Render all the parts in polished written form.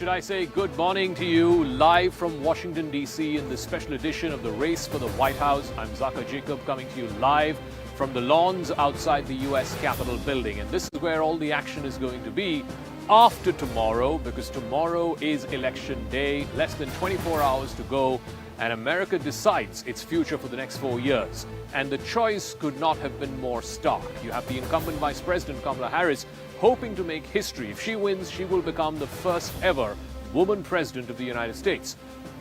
Should I say good morning to you, live from Washington, D.C. in this special edition of the Race for the White House. I'm Zaka Jacob coming to you live from the lawns outside the U.S. Capitol building. And this is where all the action is going to be after tomorrow, because tomorrow is Election Day, less than 24 hours to go, and America decides its future for the next 4 years. And the choice could not have been more stark. You have the incumbent Vice President Kamala Harris hoping to make history. If she wins, she will become the first ever woman president of the United States.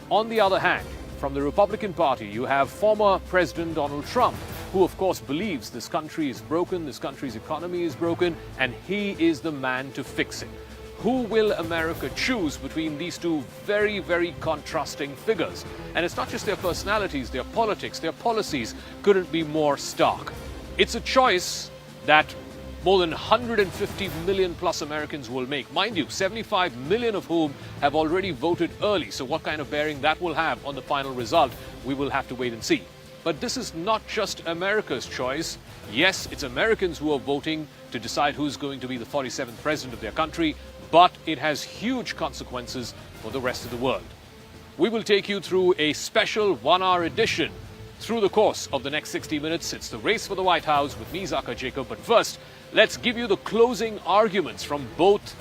On the other hand, from the Republican Party, you have former President Donald Trump, who of course believes this country is broken, this country's economy is broken, and he is the man to fix it. Who will America choose between these two very, very contrasting figures? And it's not just their personalities, their politics, their policies couldn't be more stark. It's a choice that more than 150 million plus Americans will make. Mind you, 75 million of whom have already voted early. So what kind of bearing that will have on the final result, we will have to wait and see. But this is not just America's choice. Yes, it's Americans who are voting to decide who's going to be the 47th president of their country, but it has huge consequences for the rest of the world. We will take you through a special one-hour edition through the course of the next 60 minutes. It's the Race for the White House with me, Zaka Jacob. But first, let's give you the closing arguments from both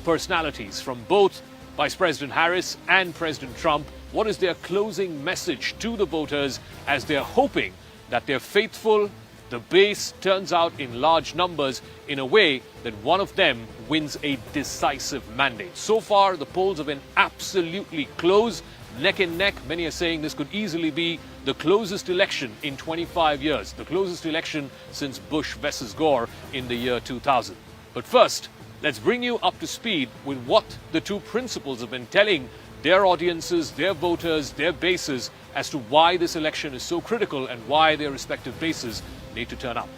personalities, from both Vice President Harris and President Trump. What is their closing message to the voters as they're hoping that they're faithful, the base turns out in large numbers in a way that one of them wins a decisive mandate? So far, the polls have been absolutely close, neck and neck. Many are saying this could easily be the closest election in 25 years, the closest election since Bush versus Gore in the year 2000. But first, let's bring you up to speed with what the two principals have been telling their audiences, their voters, their bases as to why this election is so critical and why their respective bases need to turn up.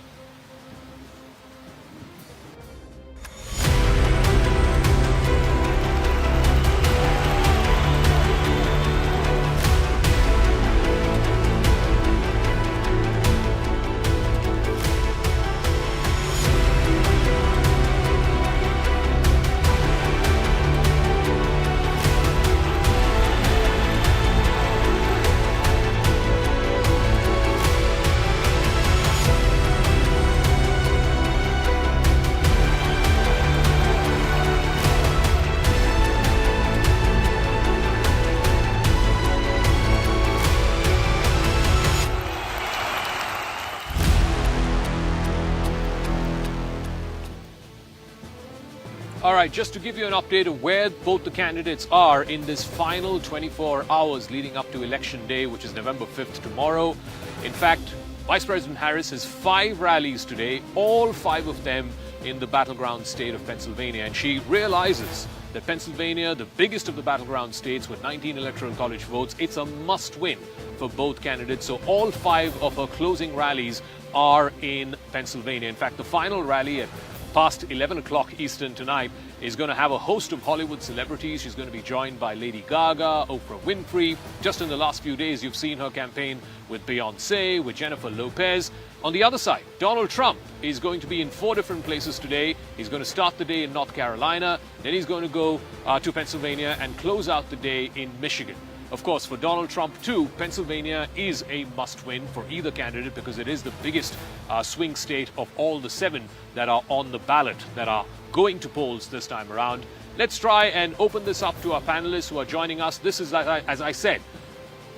All right, just to give you an update of where both the candidates are in this final 24 hours leading up to Election Day, which is November 5th tomorrow. In fact, Vice President Harris has 5 rallies today, all 5 of them in the battleground state of Pennsylvania. And she realizes that Pennsylvania, the biggest of the battleground states with 19 electoral college votes, it's a must-win for both candidates. So all 5 of her closing rallies are in Pennsylvania. In fact, the final rally at past 11 o'clock Eastern tonight is going to have a host of Hollywood celebrities. She's going to be joined by Lady Gaga, Oprah Winfrey. Just in the last few days, you've seen her campaign with Beyonce, with Jennifer Lopez. On the other side, Donald Trump is going to be in 4 different places today. He's going to start the day in North Carolina, then he's going to go to Pennsylvania and close out the day in Michigan. Of course, for Donald Trump too, Pennsylvania is a must-win for either candidate because it is the biggest swing state of all the 7 that are on the ballot, that are going to polls this time around. Let's try and open this up to our panelists who are joining us. This is, as I said,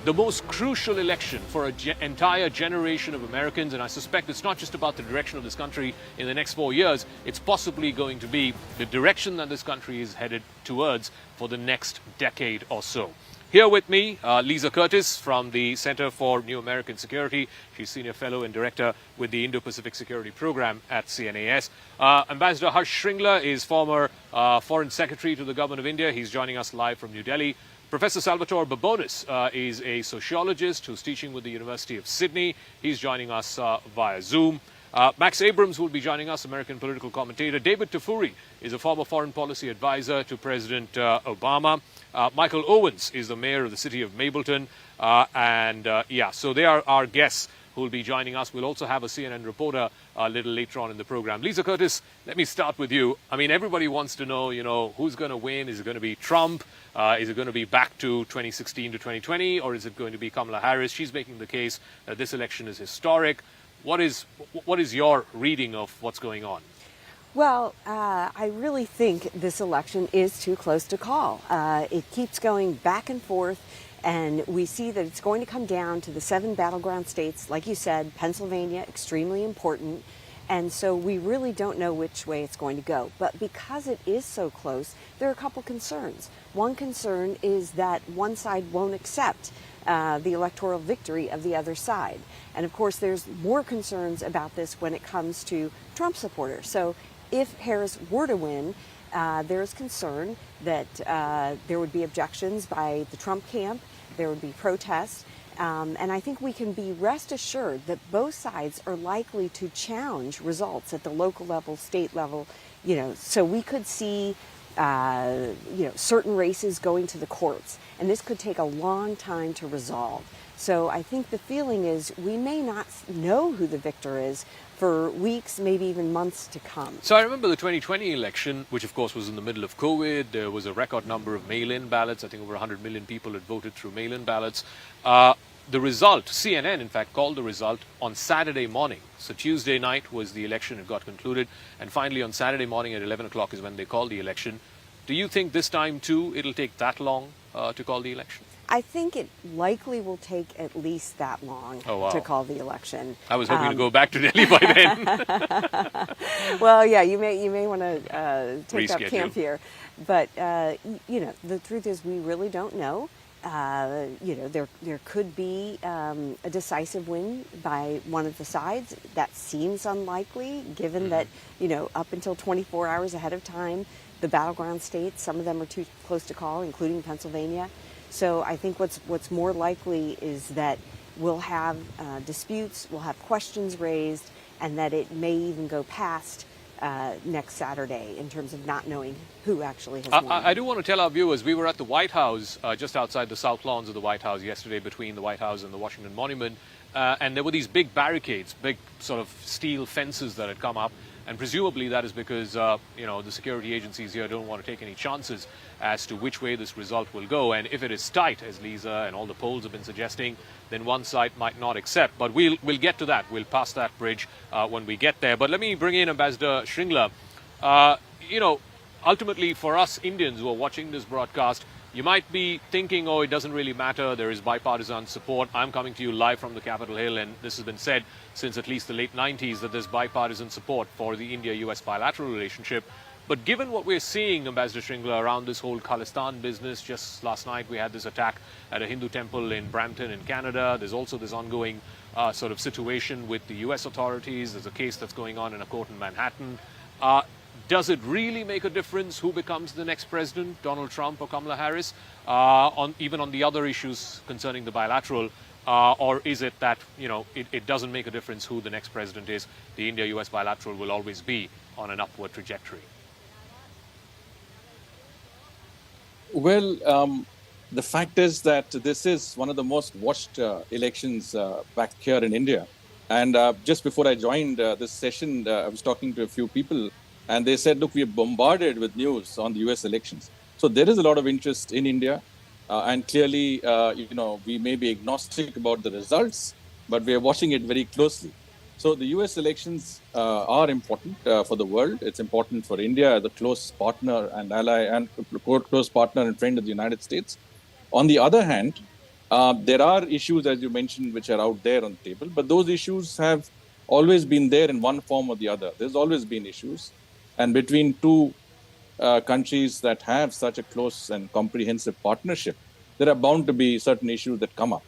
the most crucial election for an entire generation of Americans, and I suspect it's not just about the direction of this country in the next 4 years. It's possibly going to be the direction that this country is headed towards for the next decade or so. Here with me, Lisa Curtis from the Center for New American Security. She's Senior Fellow and Director with the Indo-Pacific Security Program at CNAS. Ambassador Harsh Shringla is former Foreign Secretary to the Government of India. He's joining us live from New Delhi. Professor Salvatore Babonis is a sociologist who's teaching with the University of Sydney. He's joining us via Zoom. Max Abrams will be joining us, American political commentator. David Tafuri is a former foreign policy advisor to President Obama. Michael Owens is the mayor of the city of Mableton. So they are our guests who will be joining us. We'll also have a CNN reporter a little later on in the program. Lisa Curtis, let me start with you. I mean, everybody wants to know, who's going to win? Is it going to be Trump? Is it going to be back to 2016 to 2020? Or is it going to be Kamala Harris? She's making the case that this election is historic. What is your reading of what's going on? Well, I really think this election is too close to call. It keeps going back and forth, and we see that it's going to come down to the 7 battleground states. Like you said, Pennsylvania, extremely important. And so we really don't know which way it's going to go. But because it is so close, there are a couple concerns. One concern is that one side won't accept the electoral victory of the other side. And of course, there's more concerns about this when it comes to Trump supporters. So if Harris were to win, there's concern that there would be objections by the Trump camp, there would be protests, and I think we can be rest assured that both sides are likely to challenge results at the local level, state level, so we could see certain races going to the courts, and this could take a long time to resolve. So I think the feeling is we may not know who the victor is for weeks, maybe even months to come. So I remember the 2020 election, which of course was in the middle of COVID. There was a record number of mail-in ballots. I think over 100 million people had voted through mail-in ballots. The result, CNN in fact called the result on Saturday morning. So Tuesday night was the election, it got concluded. And finally on Saturday morning at 11 o'clock is when they called the election. Do you think this time too it'll take that long to call the election? I think it likely will take at least that long to call the election. I was hoping to go back to Delhi by then. Well, yeah, you may want to take up camp here. But, the truth is we really don't know. There could be a decisive win by one of the sides. That seems unlikely, given that, up until 24 hours ahead of time, the battleground states, some of them are too close to call, including Pennsylvania. So I think what's more likely is that we'll have disputes, we'll have questions raised, and that it may even go past next Saturday in terms of not knowing who actually has won. I do want to tell our viewers, we were at the White House, just outside the South Lawns of the White House yesterday, between the White House and the Washington Monument, and there were these big barricades, big sort of steel fences that had come up. And presumably that is because, the security agencies here don't want to take any chances as to which way this result will go. And if it is tight, as Lisa and all the polls have been suggesting, then one side might not accept. But we'll get to that. We'll pass that bridge when we get there. But let me bring in Ambassador Shringla. Ultimately for us Indians who are watching this broadcast, you might be thinking, it doesn't really matter, there is bipartisan support. I'm coming to you live from the Capitol Hill, and this has been said since at least the late 90s that there's bipartisan support for the India-US bilateral relationship. But given what we're seeing, Ambassador Shringla, around this whole Khalistan business, just last night we had this attack at a Hindu temple in Brampton in Canada. There's also this ongoing sort of situation with the US authorities. There's a case that's going on in a court in Manhattan. Does it really make a difference who becomes the next president, Donald Trump or Kamala Harris, even on the other issues concerning the bilateral? Or is it that, it doesn't make a difference who the next president is? The India-US bilateral will always be on an upward trajectory. Well, the fact is that this is one of the most watched elections back here in India. And just before I joined this session, I was talking to a few people, and they said, look, we are bombarded with news on the US elections. So there is a lot of interest in India. And clearly, we may be agnostic about the results, but we are watching it very closely. So the US elections are important for the world. It's important for India as a close partner and ally and close partner and friend of the United States. On the other hand, there are issues, as you mentioned, which are out there on the table, but those issues have always been there in one form or the other. There's always been issues. And between two countries that have such a close and comprehensive partnership, there are bound to be certain issues that come up.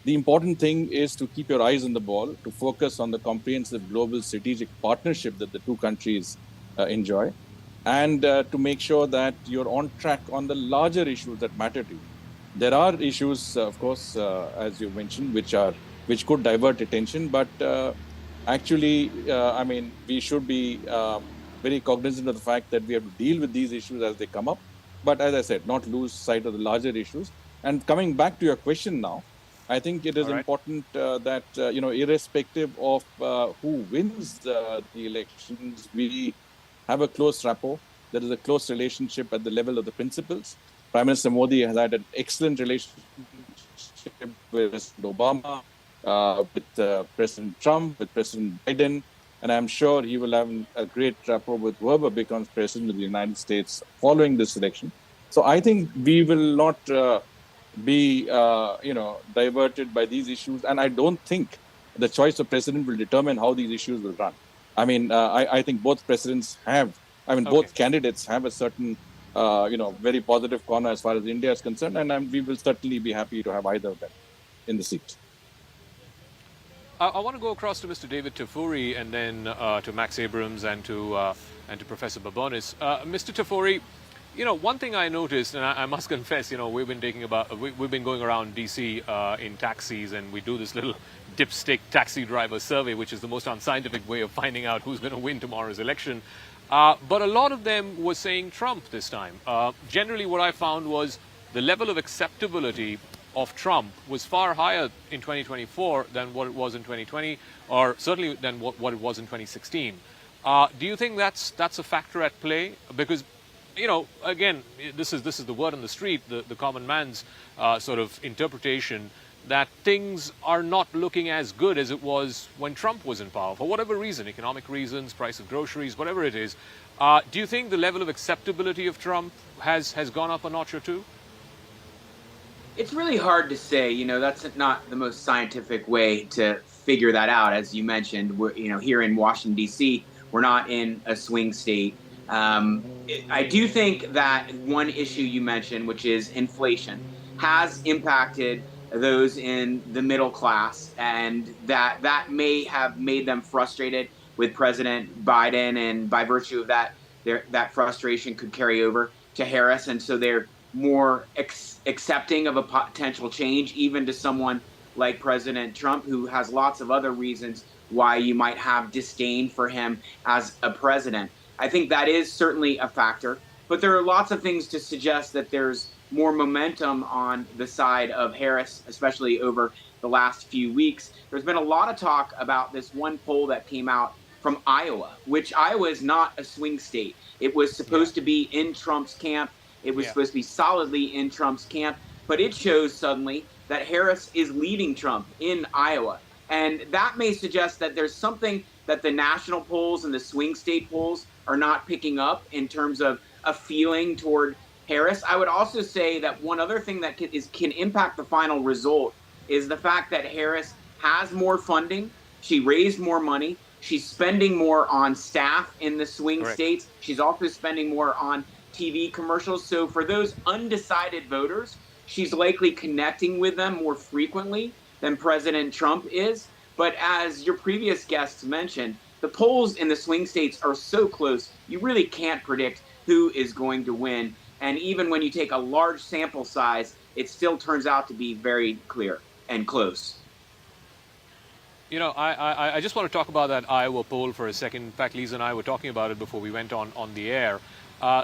The important thing is to keep your eyes on the ball, to focus on the comprehensive global strategic partnership that the two countries enjoy, and to make sure that you're on track on the larger issues that matter to you. There are issues, of course, as you mentioned, which could divert attention, but we should be very cognizant of the fact that we have to deal with these issues as they come up. But as I said, not lose sight of the larger issues. And coming back to your question now, I think it is All right. important that, irrespective of who wins the elections, we have a close rapport. There is a close relationship at the level of the principles. Prime Minister Modi has had an excellent relationship with President Obama, with President Trump, with President Biden, and I'm sure he will have a great rapport with whoever becomes president of the United States following this election. So I think we will not be, diverted by these issues, and I don't think the choice of president will determine how these issues will run. I mean, I think both presidents have, I mean, Okay. both candidates have a certain, very positive corner as far as India is concerned, and we will certainly be happy to have either of them in the seat. I want to go across to Mr. David Tafuri and then to Max Abrams and to Professor Babonis. Mr. Tafuri, one thing I noticed, and I must confess, we've been going around DC in taxis, and we do this little dipstick taxi driver survey, which is the most unscientific way of finding out who's going to win tomorrow's election. But a lot of them were saying Trump this time. Generally, what I found was the level of acceptability of Trump was far higher in 2024 than what it was in 2020, or certainly than what it was in 2016. Do you think that's a factor at play? Because, again, this is the word on the street, the common man's sort of interpretation that things are not looking as good as it was when Trump was in power, for whatever reason, economic reasons, price of groceries, whatever it is. Do you think the level of acceptability of Trump has gone up a notch or two? It's really hard to say. That's not the most scientific way to figure that out. As you mentioned, here in Washington, D.C., we're not in a swing state. I do think that one issue you mentioned, which is inflation, has impacted those in the middle class, and that may have made them frustrated with President Biden, and by virtue of that, that frustration could carry over to Harris, and so they're more accepting of a potential change, even to someone like President Trump, who has lots of other reasons why you might have disdain for him as a president. I think that is certainly a factor, but there are lots of things to suggest that there's more momentum on the side of Harris, especially over the last few weeks. There's been a lot of talk about this one poll that came out from Iowa, which Iowa is not a swing state. It was supposed to be in Trump's camp. It was supposed to be solidly in Trump's camp, but it shows suddenly that Harris is leading Trump in Iowa. And that may suggest that there's something that the national polls and the swing state polls are not picking up in terms of a feeling toward Harris. I would also say that one other thing that can impact the final result is the fact that Harris has more funding. She raised more money. She's spending more on staff in the swing states. She's also spending more on TV commercials. So for those undecided voters, she's likely connecting with them more frequently than President Trump is. But as your previous guests mentioned, the polls in the swing states are so close, you really can't predict who is going to win. And even when you take a large sample size, it still turns out to be very clear and close. I just want to talk about that Iowa poll for a second. In fact, Lisa and I were talking about it before we went on the air.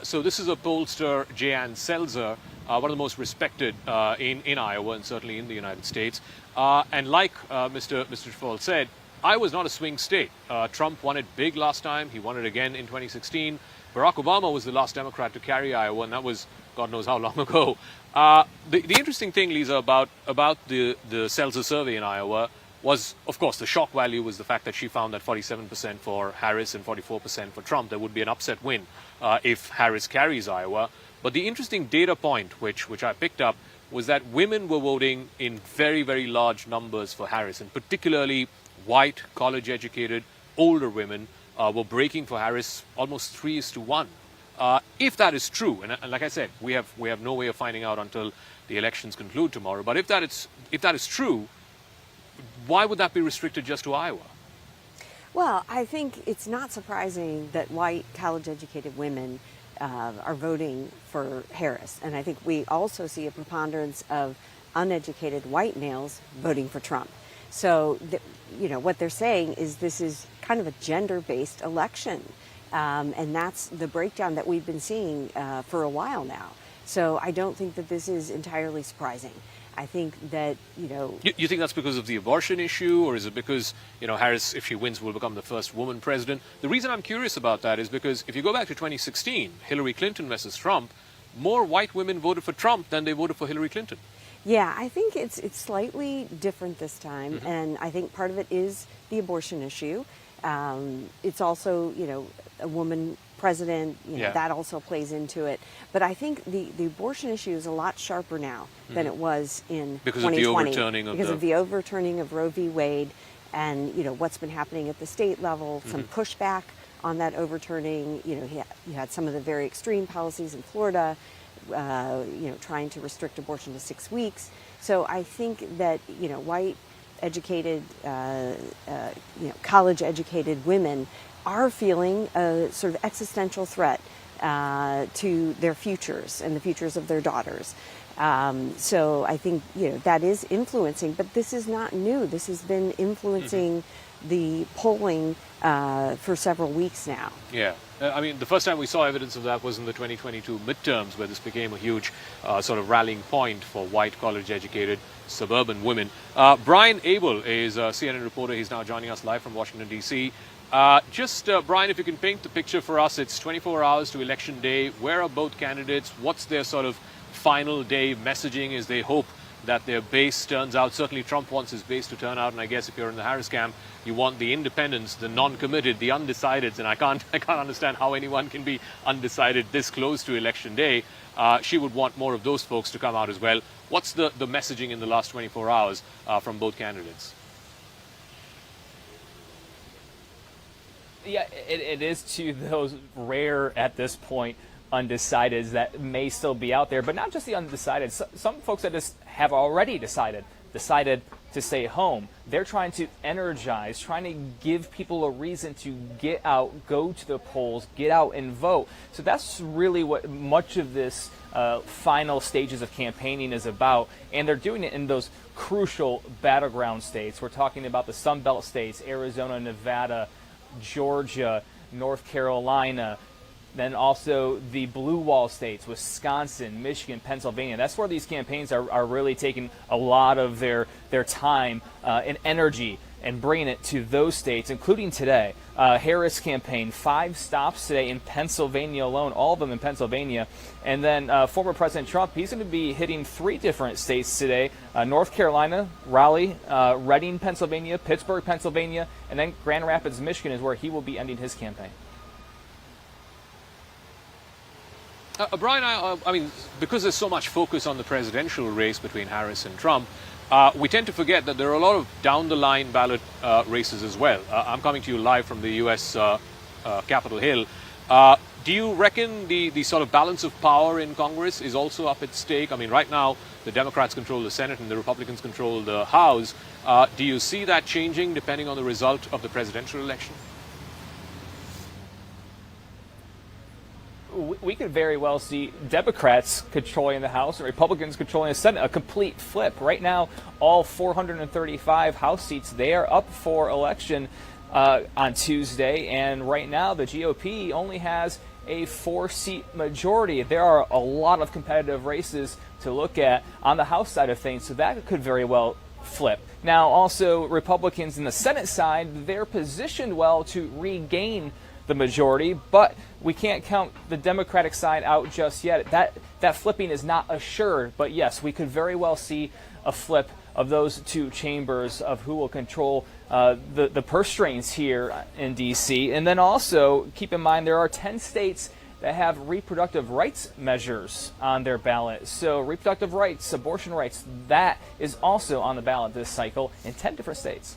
So this is a pollster, Jeanne Selzer, one of the most respected in Iowa and certainly in the United States. And like Mr. Truffaut said, Iowa's not a swing state. Trump won it big last time. He won it again in 2016. Barack Obama was the last Democrat to carry Iowa, and that was God knows how long ago. The interesting thing, Lisa, about the Selzer survey in Iowa was, of course, the shock value was the fact that she found that 47% for Harris and 44% for Trump. There would be an upset win if Harris carries Iowa. But the interesting data point, which I picked up, was that women were voting in very, very large numbers for Harris, and particularly white, college-educated, older women were breaking for Harris almost 3:1. If that is true, and like I said, we have no way of finding out until the elections conclude tomorrow. But if that is true, why would that be restricted just to Iowa? Well, I think it's not surprising that white college-educated women are voting for Harris. And I think we also see a preponderance of uneducated white males voting for Trump. So, what they're saying is this is kind of a gender-based election. And that's the breakdown that we've been seeing for a while now. So I don't think that this is entirely surprising. I think that, You think that's because of the abortion issue, or is it because, Harris, if she wins, will become the first woman president? The reason I'm curious about that is because if you go back to 2016, Hillary Clinton versus Trump, more white women voted for Trump than they voted for Hillary Clinton. Yeah, I think it's slightly different this time, and I think part of it is the abortion issue. It's also, a woman president, that also plays into it. But I think the abortion issue is a lot sharper now than it was in because 2020. Of the overturning of because of the overturning of Roe v. Wade and, what's been happening at the state level, some pushback on that overturning. You had some of the very extreme policies in Florida, trying to restrict abortion to 6 weeks. So I think that, white educated, college-educated women are feeling a sort of existential threat to their futures and the futures of their daughters. So I think, that is influencing, but this is not new. This has been influencing the polling for several weeks now. Yeah. I mean, the first time we saw evidence of that was in the 2022 midterms, where this became a huge sort of rallying point for white college-educated suburban women. Brian Abel is a CNN reporter. He's now joining us live from Washington, D.C. Brian, if you can paint the picture for us, it's 24 hours to Election Day. Where are both candidates? What's their sort of final day messaging as they hope that their base turns out? Certainly Trump wants his base to turn out, and I guess if you're in the Harris camp, you want the independents, the non-committed, the undecideds, and I can't understand how anyone can be undecided this close to Election Day. She would want more of those folks to come out as well. What's the messaging in the last 24 hours from both candidates? Yeah, it is to those rare at this point undecideds that may still be out there, but not just the undecided. Some folks that just have already decided to stay home. They're trying to energize, trying to give people a reason to get out, go to the polls, get out and vote. So that's really what much of this final stages of campaigning is about, and they're doing it in those crucial battleground states. We're talking about the Sun Belt states: Arizona, Nevada, Georgia, North Carolina, then also the blue wall states, Wisconsin, Michigan, Pennsylvania. That's where these campaigns are really taking a lot of their time and energy and bringing it to those states, including today. Harris campaign, 5 stops today in Pennsylvania alone, all of them in Pennsylvania. And then former President Trump, he's going to be hitting 3 different states today: North Carolina, Raleigh, Reading, Pennsylvania, Pittsburgh, Pennsylvania, and then Grand Rapids, Michigan is where he will be ending his campaign. Brian, I mean, because there's so much focus on the presidential race between Harris and Trump, we tend to forget that there are a lot of down-the-line ballot races as well. I'm coming to you live from the U.S. Capitol Hill. Do you reckon the sort of balance of power in Congress is also up at stake? I mean, right now, the Democrats control the Senate and the Republicans control the House. Do you see that changing depending on the result of the presidential election? We could very well see Democrats controlling the House and Republicans controlling the Senate, a complete flip. Right now, all 435 House seats, they are up for election on Tuesday, and right now the GOP only has a 4-seat majority. There are a lot of competitive races to look at on the House side of things, so that could very well flip. Now, also, Republicans in the Senate side, they're positioned well to regain the majority, but we can't count the Democratic side out just yet. That flipping is not assured, but yes, we could very well see a flip of those 2 chambers of who will control the purse strings here in D.C. And then also keep in mind there are 10 states that have reproductive rights measures on their ballot. So reproductive rights, abortion rights, that is also on the ballot this cycle in 10 different states.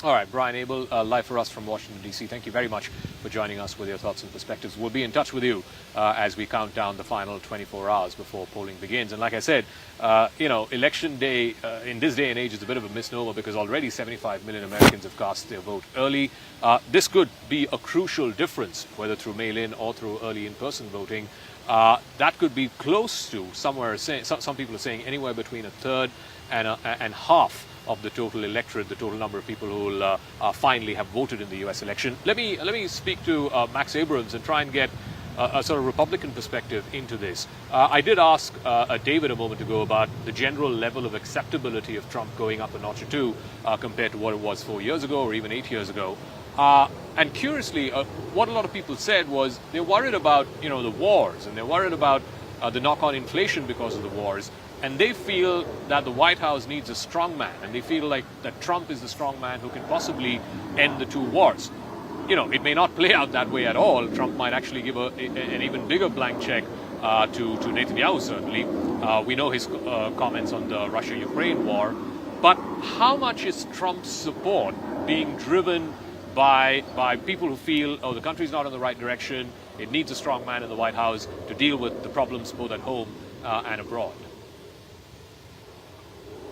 All right, Brian Abel, live for us from Washington, D.C. Thank you very much for joining us with your thoughts and perspectives. We'll be in touch with you as we count down the final 24 hours before polling begins. And like I said, Election Day in this day and age is a bit of a misnomer because already 75 million Americans have cast their vote early. This could be a crucial difference, whether through mail-in or through early in-person voting. That could be close to somewhere, some people are saying anywhere between a third and half of the total electorate, the total number of people who will finally have voted in the U.S. election. Let me speak to Max Abrams and try and get a sort of Republican perspective into this. I did ask David a moment ago about the general level of acceptability of Trump going up a notch or two compared to what it was 4 years ago or even 8 years ago. And curiously, what a lot of people said was they're worried about, the wars, and they're worried about the knock-on inflation because of the wars. And they feel that the White House needs a strong man, and they feel like that Trump is the strong man who can possibly end the two wars. It may not play out that way at all. Trump might actually give an even bigger blank check to Netanyahu, certainly. We know his comments on the Russia-Ukraine war. But how much is Trump's support being driven by people who feel, the country's not in the right direction, it needs a strong man in the White House to deal with the problems both at home and abroad?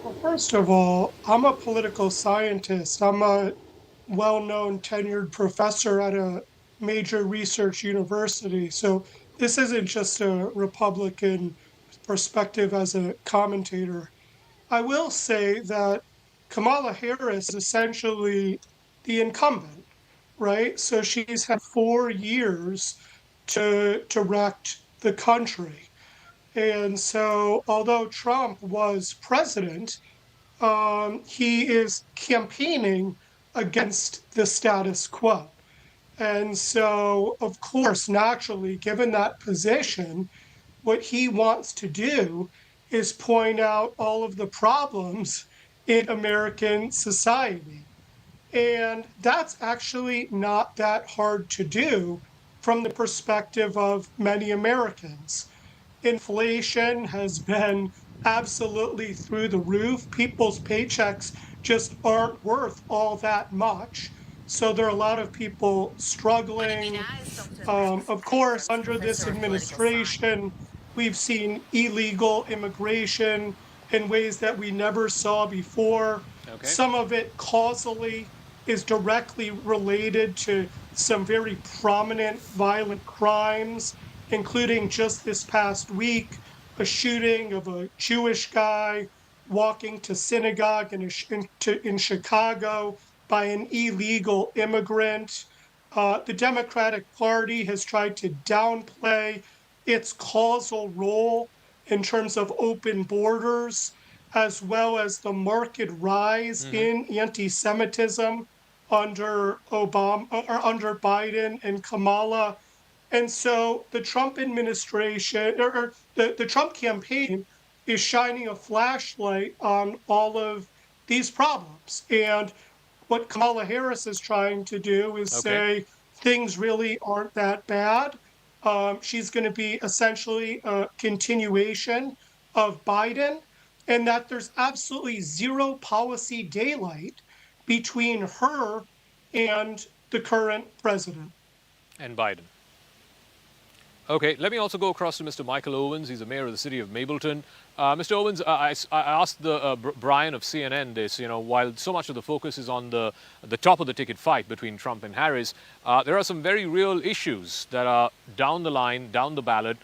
Well, first of all, I'm a political scientist. I'm a well-known tenured professor at a major research university. So this isn't just a Republican perspective as a commentator. I will say that Kamala Harris is essentially the incumbent, right? So she's had 4 years to direct the country. And so, although Trump was president, he is campaigning against the status quo. And so, of course, naturally, given that position, what he wants to do is point out all of the problems in American society. And that's actually not that hard to do from the perspective of many Americans. Inflation has been absolutely through the roof. People's paychecks just aren't worth all that much. So there are a lot of people struggling. Of course, under this administration, we've seen illegal immigration in ways that we never saw before. Okay. Some of it causally is directly related to some very prominent violent crimes, including just this past week, a shooting of a Jewish guy walking to synagogue in Chicago by an illegal immigrant. The Democratic Party has tried to downplay its causal role in terms of open borders, as well as the marked rise in anti-Semitism under Biden and Kamala. And so the Trump administration or the Trump campaign is shining a flashlight on all of these problems. And what Kamala Harris is trying to do is say things really aren't that bad. She's going to be essentially a continuation of Biden, and that there's absolutely zero policy daylight between her and the current president. And Biden. Okay, let me also go across to Mr. Michael Owens. He's the mayor of the city of Mableton. Mr. Owens, I asked Brian of CNN this, while so much of the focus is on the top of the ticket fight between Trump and Harris, there are some very real issues that are down the line, down the ballot.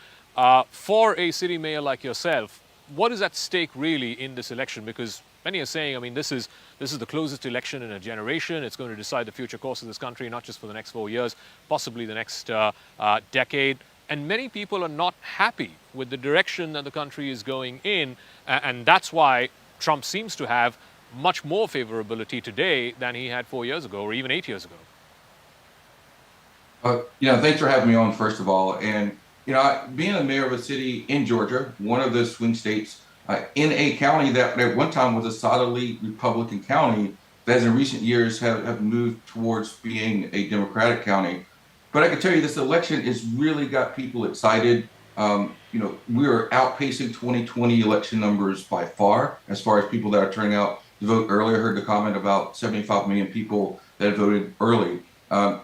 For a city mayor like yourself, what is at stake really in this election? Because many are saying, this is the closest election in a generation. It's going to decide the future course of this country, not just for the next 4 years, possibly the next decade. And many people are not happy with the direction that the country is going in. And that's why Trump seems to have much more favorability today than he had 4 years ago or even 8 years ago. Thanks for having me on, first of all. And, being a mayor of a city in Georgia, one of the swing states, in a county that at one time was a solidly Republican county, that in recent years have moved towards being a Democratic county. But I can tell you this election has really got people excited. We are outpacing 2020 election numbers by far as people that are turning out to vote early. I heard the comment about 75 million people that have voted early.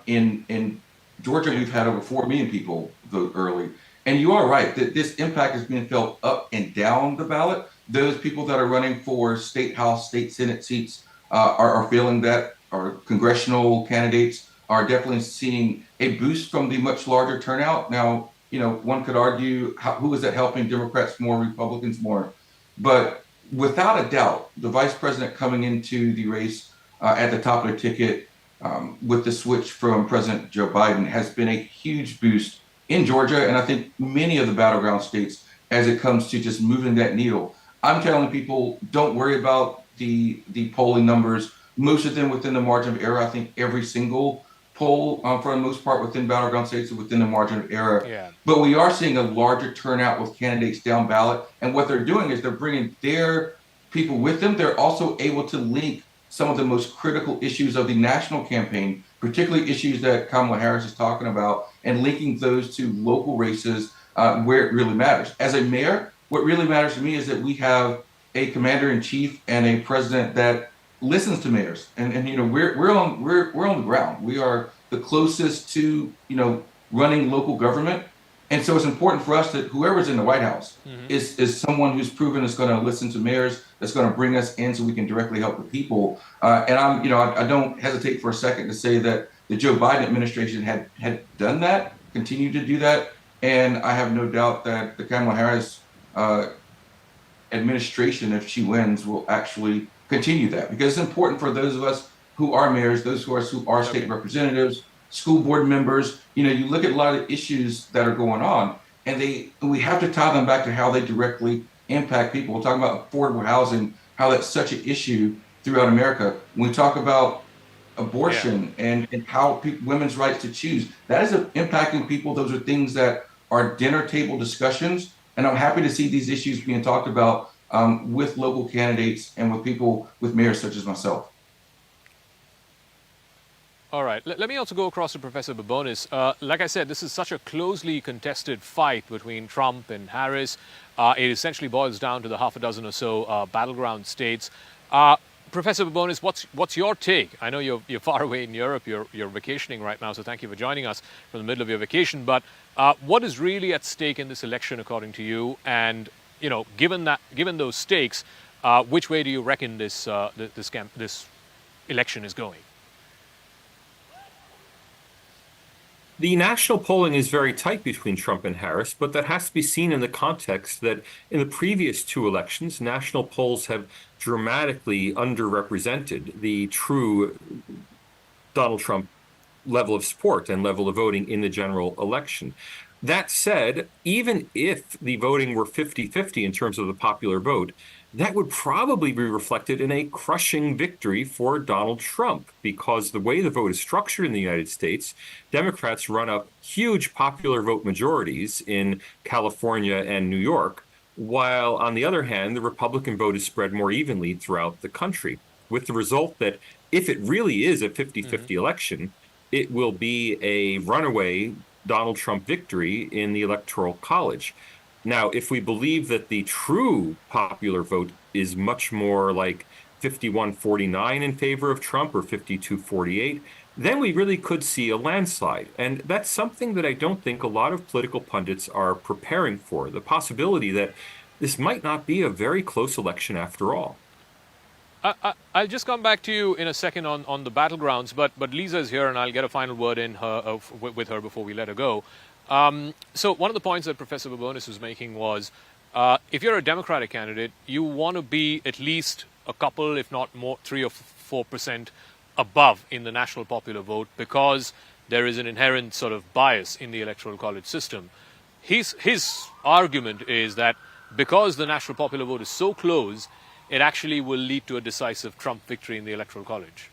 In Georgia, we've had over 4 million people vote early. And you are right that this impact is being felt up and down the ballot. Those people that are running for state house, state senate seats are feeling that. Our congressional candidates are definitely seeing a boost from the much larger turnout. Now, one could argue, who is that helping, Democrats more, Republicans more? But without a doubt, the vice president coming into the race at the top of the ticket with the switch from President Joe Biden has been a huge boost in Georgia, and I think many of the battleground states as it comes to just moving that needle. I'm telling people, don't worry about the polling numbers. Most of them within the margin of error. I think every single poll, for the most part, within battleground states are within the margin of error. Yeah. But we are seeing a larger turnout with candidates down ballot, and what they're doing is they're bringing their people with them. They're also able to link some of the most critical issues of the national campaign, particularly issues that Kamala Harris is talking about, and linking those to local races where it really matters. As a mayor, what really matters to me is that we have a commander in chief and a president that listens to mayors, and you know we're on the ground. We are the closest to running local government, and so it's important for us that whoever's in the White House is someone who's proven is going to listen to mayors, that's going to bring us in so we can directly help the people. And I don't hesitate for a second to say that the Joe Biden administration had done that, continued to do that, and I have no doubt that the Kamala Harris administration, if she wins, will actually continue that, because it's important for those of us who are mayors, those of us who are state representatives, school board members. You look at a lot of issues that are going on, and we have to tie them back to how they directly impact people. We're talking about affordable housing, how that's such an issue throughout America. When we talk about abortion and how women's rights to choose, that is impacting people. Those are things that are dinner table discussions, and I'm happy to see these issues being talked about with local candidates and with people, with mayors such as myself. All right. Let me also go across to Professor Babonis. Like I said, this is such a closely contested fight between Trump and Harris. It essentially boils down to the half a dozen or so battleground states. Professor Babonis, what's your take? I know you're far away in Europe. You're vacationing right now, so thank you for joining us from the middle of your vacation. But what is really at stake in this election, according to you? And given those stakes, which way do you reckon this election is going? The national polling is very tight between Trump and Harris, but that has to be seen in the context that in the previous two elections, national polls have dramatically underrepresented the true Donald Trump level of support and level of voting in the general election. That said, even if the voting were 50-50 in terms of the popular vote, that would probably be reflected in a crushing victory for Donald Trump, because the way the vote is structured in the United States, Democrats run up huge popular vote majorities in California and New York, while on the other hand, the Republican vote is spread more evenly throughout the country, with the result that if it really is a 50-50 election, it will be a runaway Donald Trump victory in the Electoral College. Now, if we believe that the true popular vote is much more like 51-49 in favor of Trump or 52-48, then we really could see a landslide. And that's something that I don't think a lot of political pundits are preparing for, the possibility that this might not be a very close election after all. I'll just come back to you in a second on the battlegrounds, but Lisa's here, and I'll get a final word in with her before we let her go. So one of the points that Professor Babonis was making was, if you're a Democratic candidate, you want to be at least a couple, if not more, 3 or 4% above in the national popular vote, because there is an inherent sort of bias in the Electoral College system. His argument is that because the national popular vote is so close, it actually will lead to a decisive Trump victory in the Electoral College.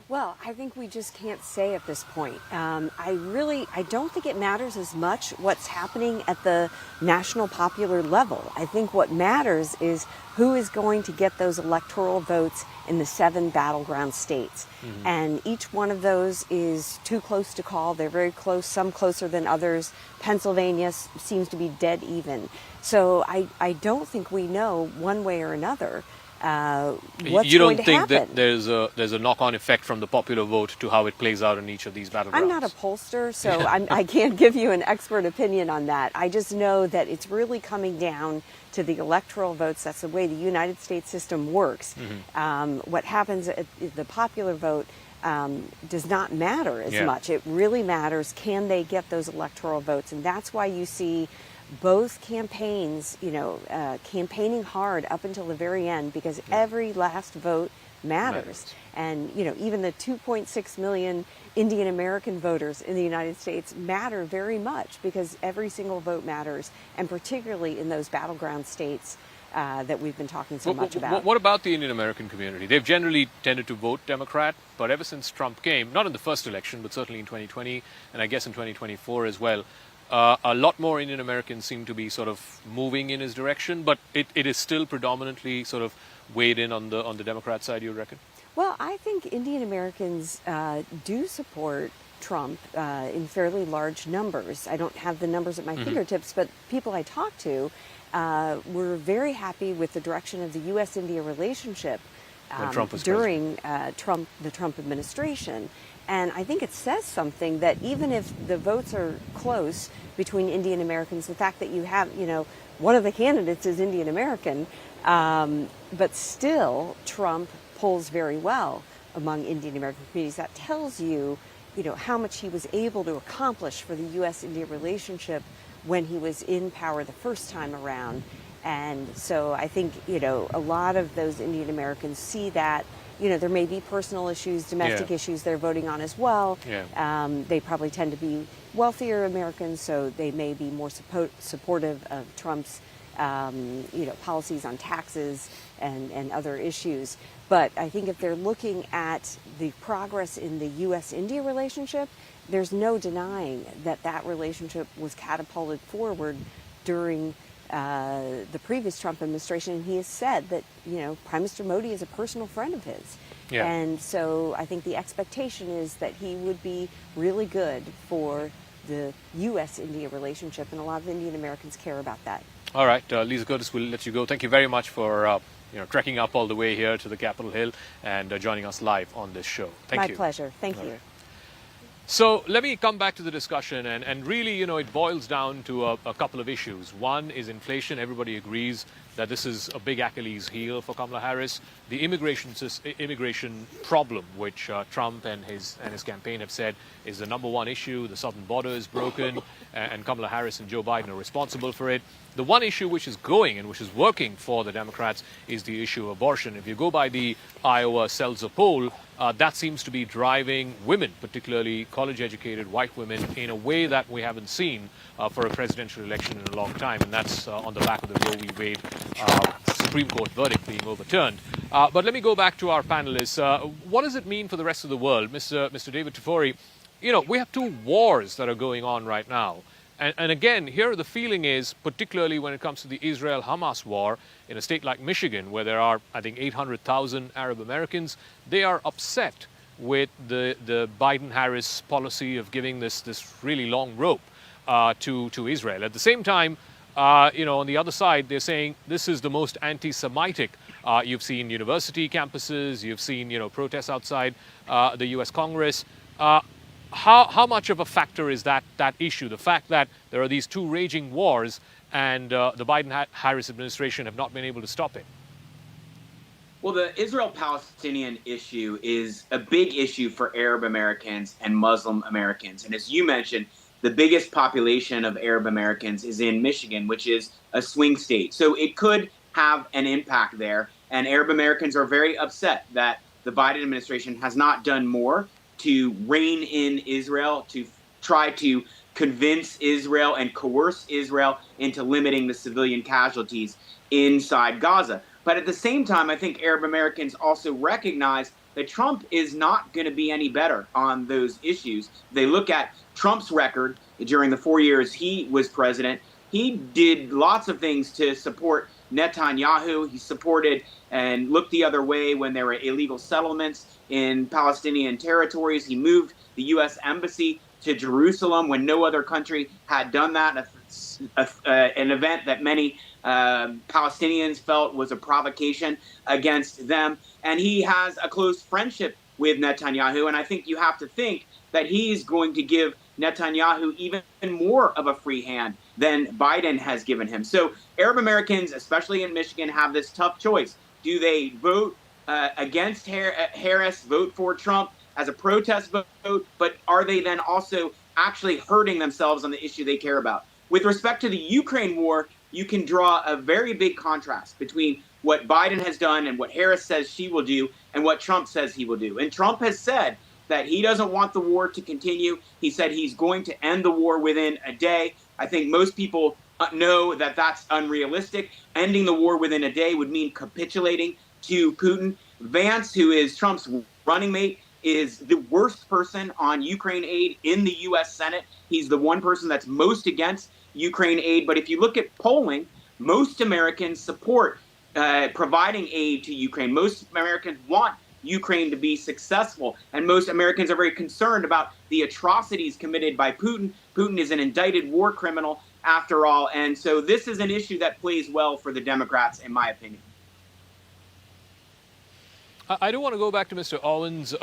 Well, I think we just can't say at this point. I don't think it matters as much what's happening at the national popular level. I think what matters is who is going to get those electoral votes in the 7 battleground states. And each one of those is too close to call. They're very close, some closer than others. Pennsylvania seems to be dead even. So I don't think we know one way or another what's you don't going to think happen. that there's a knock-on effect from the popular vote to how it plays out in each of these battlegrounds? I'm not a pollster, so I can't give you an expert opinion on that. I just know that it's really coming down to the electoral votes. That's the way the United States system works. What happens at the popular vote does not matter as much. It really matters, can they get those electoral votes? And that's why you see both campaigns, campaigning hard up until the very end, because every last vote matters. And, even the 2.6 million Indian American voters in the United States matter very much because every single vote matters, and particularly in those battleground states that we've been talking so much about. What about the Indian American community? They've generally tended to vote Democrat, but ever since Trump came, not in the first election, but certainly in 2020, and I guess in 2024 as well, a lot more Indian Americans seem to be sort of moving in his direction, but it is still predominantly sort of weighed in on the Democrat side, you reckon? Well, I think Indian Americans do support Trump in fairly large numbers. I don't have the numbers at my fingertips, but people I talk to were very happy with the direction of the U.S.-India relationship during the Trump administration. And I think it says something that even if the votes are close between Indian Americans, the fact that you have, one of the candidates is Indian American, but still Trump polls very well among Indian American communities. That tells you, how much he was able to accomplish for the U.S.-India relationship when he was in power the first time around. And so I think, a lot of those Indian Americans see that, there may be personal issues, domestic issues they're voting on as well. Yeah. They probably tend to be wealthier Americans, so they may be more supportive of Trump's, policies on taxes and other issues. But I think if they're looking at the progress in the U.S.-India relationship, there's no denying that relationship was catapulted forward during the previous Trump administration. And he has said that, Prime Minister Modi is a personal friend of his. Yeah. And so I think the expectation is that he would be really good for the U.S.-India relationship, and a lot of Indian Americans care about that. All right, Lisa Curtis, we'll let you go. Thank you very much for trekking up all the way here to the Capitol Hill and joining us live on this show. Thank you. My pleasure. Thank you. Right. So let me come back to the discussion, and really, it boils down to a couple of issues. One is inflation. Everybody agrees that this is a big Achilles heel for Kamala Harris. The immigration problem, which Trump and his campaign have said is the number one issue. The southern border is broken, and Kamala Harris and Joe Biden are responsible for it. The one issue which is going and which is working for the Democrats is the issue of abortion. If you go by the Iowa Seltzer poll, that seems to be driving women, particularly college-educated white women, in a way that we haven't seen for a presidential election in a long time, and that's on the back of the Roe v. Wade Supreme Court verdict being overturned. But let me go back to our panelists. What does it mean for the rest of the world? Mr. David Tufori, we have two wars that are going on right now. And again, here the feeling is, particularly when it comes to the Israel-Hamas war, in a state like Michigan, where there are, I think, 800,000 Arab Americans, they are upset with the Biden-Harris policy of giving this really long rope to Israel. At the same time, on the other side, they're saying this is the most anti-Semitic. You've seen university campuses, you've seen, protests outside the U.S. Congress. How much of a factor is that issue, the fact that there are these two raging wars and the Biden-Harris administration have not been able to stop it? Well, the Israel-Palestinian issue is a big issue for Arab Americans and Muslim Americans. And as you mentioned, the biggest population of Arab Americans is in Michigan, which is a swing state. So it could have an impact there. And Arab Americans are very upset that the Biden administration has not done more to rein in Israel, to try to convince Israel and coerce Israel into limiting the civilian casualties inside Gaza. But at the same time, I think Arab Americans also recognize that Trump is not going to be any better on those issues. They look at Trump's record during the 4 years he was president. He did lots of things to support Netanyahu. He supported and looked the other way when there were illegal settlements in Palestinian territories. He moved the U.S. embassy to Jerusalem when no other country had done that, an event that many Palestinians felt was a provocation against them. And he has a close friendship with Netanyahu, and I think you have to think that he's going to give Netanyahu even more of a free hand than Biden has given him. So Arab Americans, especially in Michigan, have this tough choice. Do they vote against Harris, vote for Trump as a protest vote, but are they then also actually hurting themselves on the issue they care about? With respect to the Ukraine war, you can draw a very big contrast between what Biden has done and what Harris says she will do and what Trump says he will do. And Trump has said that he doesn't want the war to continue. He said he's going to end the war within a day. I think most people know that that's unrealistic. Ending the war within a day would mean capitulating to Putin. Vance, who is Trump's running mate, is the worst person on Ukraine aid in the U.S. Senate. He's the one person that's most against Ukraine aid. But if you look at polling, most Americans support providing aid to Ukraine. Most Americans want Ukraine to be successful. And most Americans are very concerned about the atrocities committed by Putin. Putin is an indicted war criminal, after all. And so this is an issue that plays well for the Democrats, in my opinion. I do want to go back to Mr. Owens.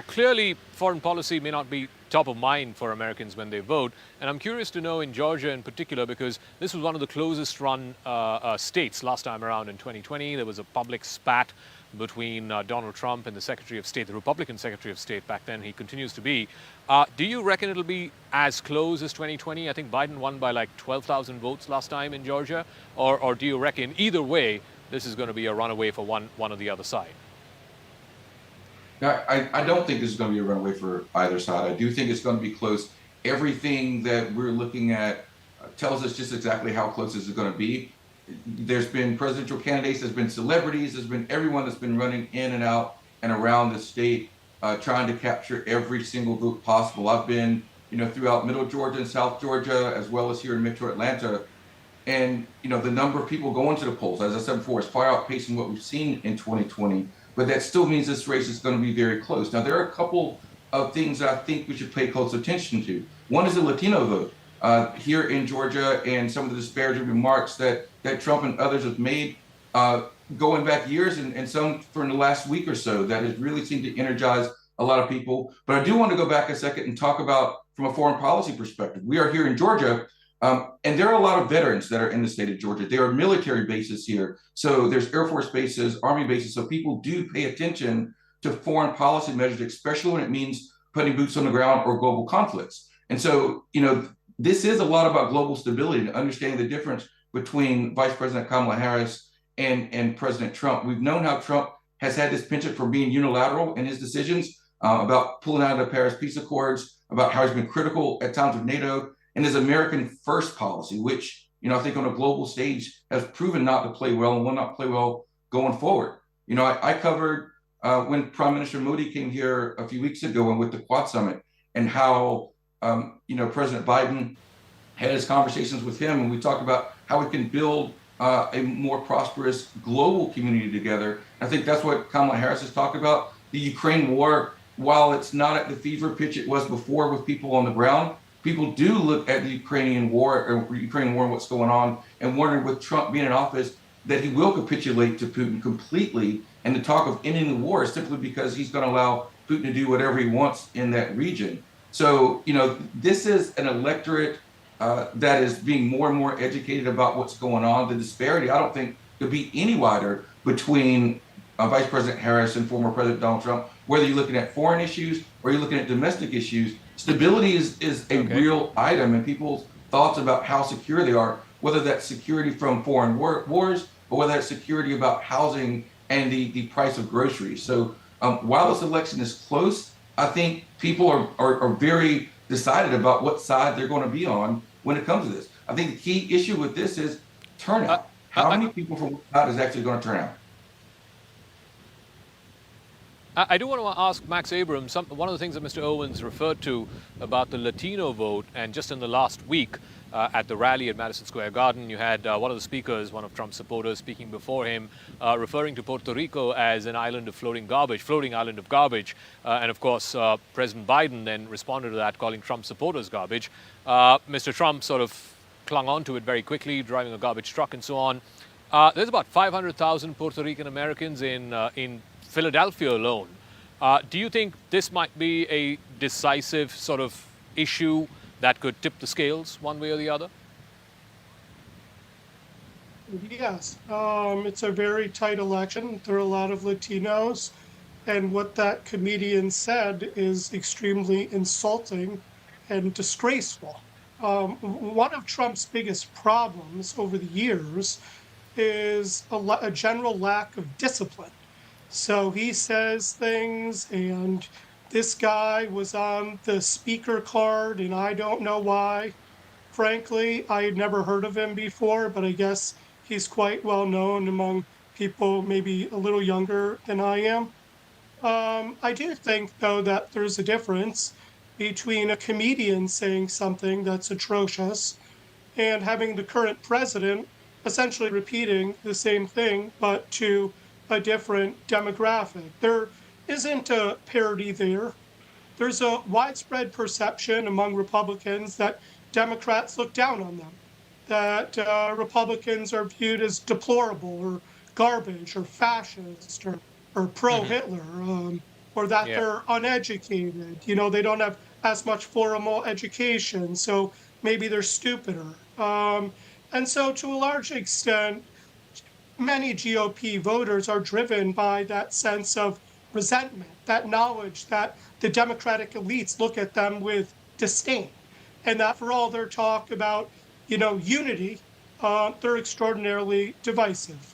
Clearly foreign policy may not be top of mind for Americans when they vote. And I'm curious to know in Georgia in particular, because this was one of the closest run states last time around in 2020. There was a public spat between Donald Trump and the Secretary of State, the Republican Secretary of State back then. He continues to be. Do you reckon it'll be as close as 2020? I think Biden won by like 12,000 votes last time in Georgia. Or do you reckon either way, this is going to be a runaway for one or the other side? I don't think this is going to be a runaway for either side. I do think it's going to be close. Everything that we're looking at tells us just exactly how close this is going to be. There's been presidential candidates, there's been celebrities, there's been everyone that's been running in and out and around the state trying to capture every single vote possible. I've been, throughout Middle Georgia and South Georgia, as well as here in Metro Atlanta. And, the number of people going to the polls, as I said before, is far outpacing what we've seen in 2020. But that still means this race is going to be very close. Now, there are a couple of things that I think we should pay close attention to. One is the Latino vote here in Georgia, and some of the disparaging remarks that Trump and others have made going back years and some for the last week or so that has really seemed to energize a lot of people. But I do want to go back a second and talk about from a foreign policy perspective. We are here in Georgia. And there are a lot of veterans that are in the state of Georgia. There are military bases here. So there's Air Force bases, Army bases. So people do pay attention to foreign policy measures, especially when it means putting boots on the ground or global conflicts. And so, this is a lot about global stability and understanding the difference between Vice President Kamala Harris and President Trump. We've known how Trump has had this penchant for being unilateral in his decisions about pulling out of the Paris Peace Accords, about how he's been critical at times of NATO, and his American first policy, which, I think on a global stage has proven not to play well and will not play well going forward. I covered when Prime Minister Modi came here a few weeks ago and with the Quad Summit and how, President Biden had his conversations with him. And we talked about how we can build a more prosperous global community together. I think that's what Kamala Harris has talked about. The Ukraine war, while it's not at the fever pitch it was before with people on the ground, people do look at the Ukrainian war and what's going on and wondering with Trump being in office that he will capitulate to Putin completely. And the talk of ending the war is simply because he's going to allow Putin to do whatever he wants in that region. So, this is an electorate that is being more and more educated about what's going on. The disparity, I don't think, could be any wider between Vice President Harris and former President Donald Trump, whether you're looking at foreign issues or you're looking at domestic issues. Stability is a real item, and people's thoughts about how secure they are, whether that's security from foreign wars or whether that's security about housing and the price of groceries. So while this election is close, I think people are very decided about what side they're going to be on when it comes to this. I think the key issue with this is turnout. How many people from what side is actually going to turn out? I do want to ask Max Abrams, one of the things that Mr. Owens referred to about the Latino vote, and just in the last week at the rally at Madison Square Garden, you had one of the speakers, one of Trump's supporters, speaking before him, referring to Puerto Rico as an island of floating island of garbage. And of course, President Biden then responded to that, calling Trump supporters garbage. Mr. Trump sort of clung on to it very quickly, driving a garbage truck and so on. There's about 500,000 Puerto Rican Americans in Philadelphia alone. Do you think this might be a decisive sort of issue that could tip the scales one way or the other? Yes, it's a very tight election. There are a lot of Latinos, and what that comedian said is extremely insulting and disgraceful. One of Trump's biggest problems over the years is a general lack of discipline. So he says things, and this guy was on the speaker card, and I don't know why. Frankly, I had never heard of him before, but I guess he's quite well known among people maybe a little younger than I am. I do think, though, that there's a difference between a comedian saying something that's atrocious and having the current president essentially repeating the same thing, but to a different demographic. There isn't a parity there. There's a widespread perception among Republicans that Democrats look down on them, that Republicans are viewed as deplorable or garbage or fascist or pro-Hitler, or that they're uneducated. You know, they don't have as much formal education, so maybe they're stupider. And so to a large extent, many GOP voters are driven by that sense of resentment, that knowledge that the Democratic elites look at them with disdain, and that for all their talk about, you know, unity, they're extraordinarily divisive.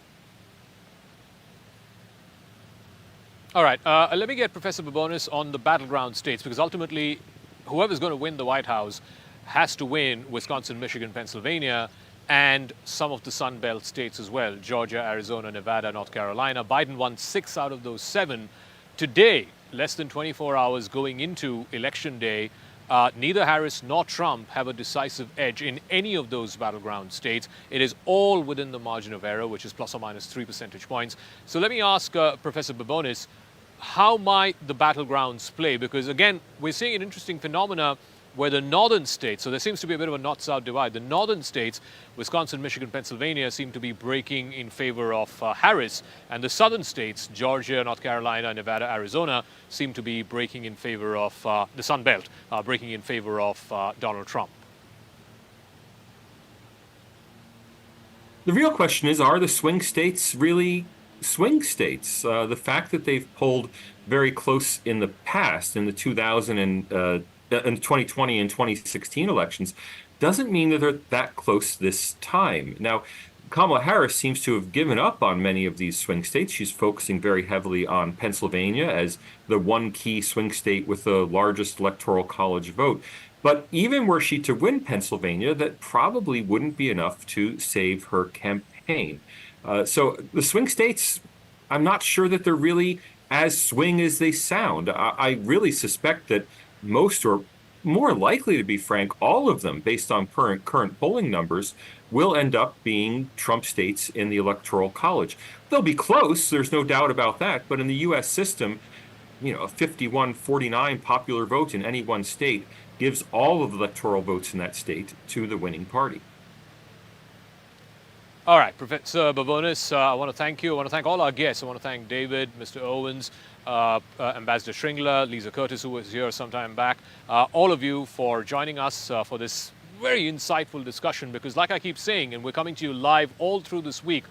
All right, let me get Professor Babonis on the battleground states, because ultimately, whoever's going to win the White House has to win Wisconsin, Michigan, Pennsylvania, and some of the Sun Belt states as well, Georgia, Arizona, Nevada, North Carolina. Biden won 6 out of those 7. Today, less than 24 hours going into Election Day, neither Harris nor Trump have a decisive edge in any of those battleground states. It is all within the margin of error, which is plus or minus 3 percentage points. So let me ask Professor Babonis, how might the battlegrounds play? Because again, we're seeing an interesting phenomena where the northern states, so there seems to be a bit of a north-south divide. The northern states, Wisconsin, Michigan, Pennsylvania, seem to be breaking in favor of Harris. And the southern states, Georgia, North Carolina, Nevada, Arizona, seem to be breaking in favor of the Sun Belt, breaking in favor of Donald Trump. The real question is, are the swing states really swing states? The fact that they've polled very close in the past, in the 2020 and 2016 elections, doesn't mean that they're that close this time. Now, Kamala Harris seems to have given up on many of these swing states. She's focusing very heavily on Pennsylvania as the one key swing state with the largest electoral college vote. But even were she to win Pennsylvania, that probably wouldn't be enough to save her campaign. So the swing states, I'm not sure that they're really as swing as they sound. I really suspect that most, or more likely to be frank, all of them, based on current polling numbers, will end up being Trump states in the Electoral College. They'll be close, there's no doubt about that, but in the U.S. system, you know, a 51-49 popular vote in any one state gives all of the electoral votes in that state to the winning party. All right, Professor Babonis, I want to thank you. I want to thank all our guests. I want to thank David, Mr. Owens, Ambassador Shringler, Lisa Curtis, who was here some time back, all of you for joining us for this very insightful discussion, because like I keep saying, and we're coming to you live all through this week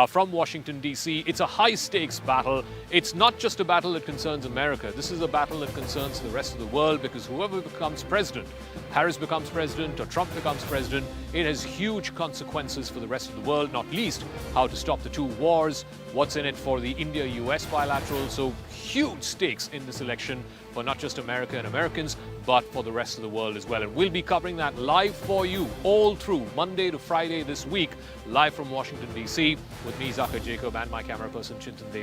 from Washington, D.C., it's a high-stakes battle. It's not just a battle that concerns America. This is a battle that concerns the rest of the world, because whoever becomes president, Harris becomes president or Trump becomes president, it has huge consequences for the rest of the world, not least how to stop the 2 wars, what's in it for the India-US bilateral. So huge stakes in this election for not just America and Americans, but for the rest of the world as well. And we'll be covering that live for you all through Monday to Friday this week, live from Washington, D.C., with me, Zaka Jacob, and my camera person, Chintan Dev.